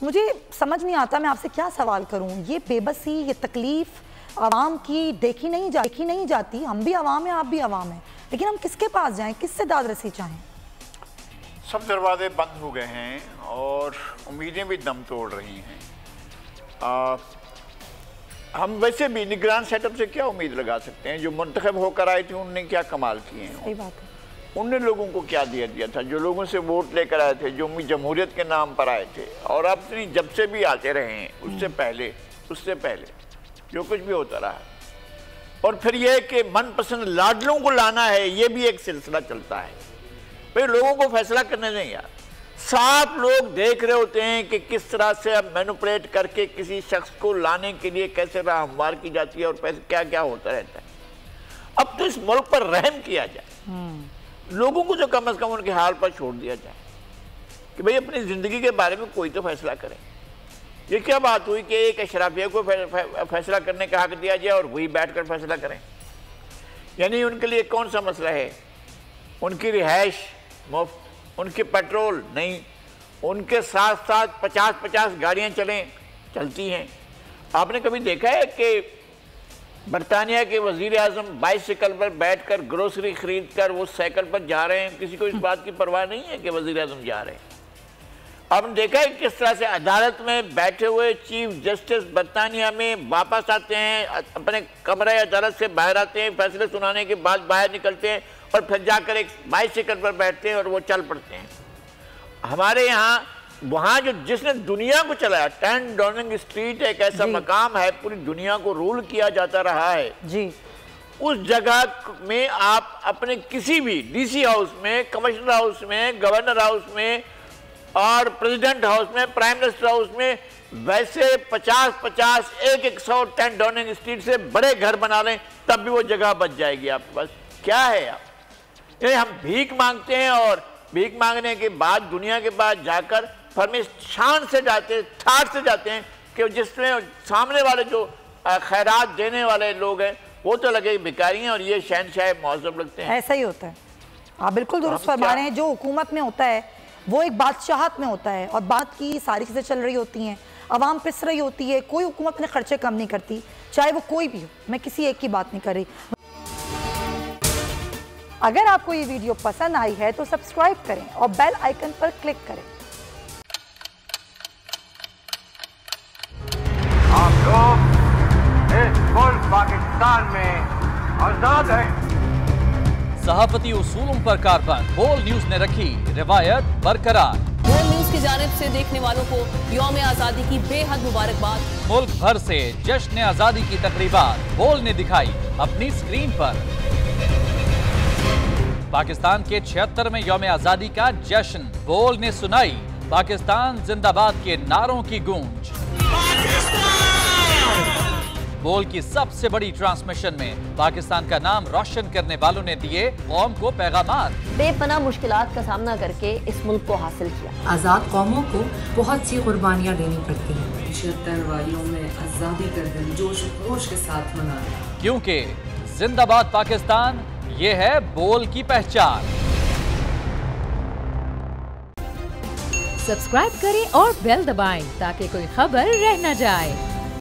मुझे समझ नहीं आता, मैं आपसे क्या सवाल करूं। ये बेबसी, ये तकलीफ आवाम की देखी नहीं जाती। हम भी आवाम हैं, आप भी आवाम हैं, लेकिन हम किसके पास जाएं, किससे दाद रसी चाहें? सब दरवाजे बंद हो गए हैं और उम्मीदें भी दम तोड़ रही हैं। हम वैसे भी निगरान सेटअप से क्या उम्मीद लगा सकते हैं? जो मुंतखब होकर आए थे उनने क्या कमाल किए हैं? सही बात है। उनने लोगों को क्या दिया था? जो लोगों से वोट लेकर आए थे, जो जमहूरियत के नाम पर आए थे, और अब जब से भी आते रहे हैं, उससे पहले जो कुछ भी होता रहा, और फिर यह कि मनपसंद लाडलों को लाना है, ये भी एक सिलसिला चलता है। भाई लोगों को फैसला करने दें यार। साफ लोग देख रहे होते हैं कि किस तरह से अब मैनिपुलेट करके किसी शख्स को लाने के लिए कैसे राह हमवार की जाती है और पैसे क्या क्या होता रहता है। अब तो इस मुल्क पर रहम किया जाए, लोगों को जो कम से कम उनके हाल पर छोड़ दिया जाए कि भाई अपनी जिंदगी के बारे में कोई तो फैसला करे। ये क्या बात हुई कि एक अशराफिया को फैसला करने का हक दिया जाए और वही बैठकर फैसला करें? यानी उनके लिए कौन सा मसला है? उनकी रिहाइश मुफ्त, उनके पेट्रोल नहीं, उनके साथ साथ 50-50 गाड़ियाँ चलती हैं। आपने कभी देखा है कि बरतानिया के वजीर आज़म बाइसिकल पर बैठकर ग्रोसरी खरीद कर वो साइकिल पर जा रहे हैं? किसी को इस बात की परवाह नहीं है कि वजीर आज़म जा रहे हैं। आपने देखा है किस तरह से अदालत में बैठे हुए चीफ जस्टिस बरतानिया में वापस आते हैं, अपने कमरे अदालत से बाहर आते हैं, फैसले सुनाने के बाद बाहर निकलते हैं और फिर जाकर एक बाइसिकल पर बैठते हैं और वो चल पड़ते हैं। हमारे यहाँ वहाँ जो जिसने दुनिया को चलाया, 10 डाउनिंग स्ट्रीट एक ऐसा मकाम है, पूरी दुनिया को रूल किया जाता रहा है जी। उस जगह में आप अपने किसी भी डीसी हाउस में, कमिश्नर हाउस में, गवर्नर हाउस में और प्रेसिडेंट हाउस में, प्राइम मिनिस्टर हाउस में वैसे 50-50, 100 10 डाउनिंग स्ट्रीट से बड़े घर बना लें, तब भी वो जगह बच जाएगी आपके पास। क्या है आप? ये हम भीख मांगते हैं और भीख मांगने के बाद दुनिया के पास जाकर फरमिश शान से जाते, ठाठ से जाते हैं कि जिसमें सामने वाले जो खैरात देने वाले लोग हैं वो तो लगे भिखारी हैं और ये शहनशाह मौजूद लगते हैं। ऐसा ही होता है। आप बिल्कुल दुरुस्त फरमा रहे हैं। जो हुकूमत में होता है वो एक बादशाहत में होता है और बात की सारी चीज़ें चल रही होती हैं, आवाम पिस रही होती है, कोई हुकूमत अपने खर्चे कम नहीं करती, चाहे वो कोई भी हो। मैं किसी एक की बात नहीं कर रही। अगर आपको ये वीडियो पसंद आई है तो सब्सक्राइब करें और बेल आइकन पर क्लिक करें। आप लोग इस मुल्क पाकिस्तान में आजाद हैं। सहाफती उसूलों पर कारबंद बोल न्यूज ने रखी रिवायत बरकरार। बोल न्यूज की जानिब से देखने वालों को यौम आजादी की बेहद मुबारकबाद। मुल्क भर से जश्न आजादी की तकरीबात बोल ने दिखाई अपनी स्क्रीन पर। पाकिस्तान के 76वें यौम आजादी का जश्न बोल ने सुनाई पाकिस्तान जिंदाबाद के नारों की गूंज। बोल की सबसे बड़ी ट्रांसमिशन में पाकिस्तान का नाम रोशन करने वालों ने दिए कौम को पैगामात। बेपनाह मुश्किलात का सामना करके इस मुल्क को हासिल किया। आज़ाद कौमों को बहुत सी कुर्बानियाँ देनी पड़ती हैं। 76 वारियों में आज़ादी का दिन जोश खरोश के साथ मना, क्योंकि जिंदाबाद पाकिस्तान ये है बोल की पहचान। सब्सक्राइब करें और बेल दबाएं ताकि कोई खबर रह न जाए।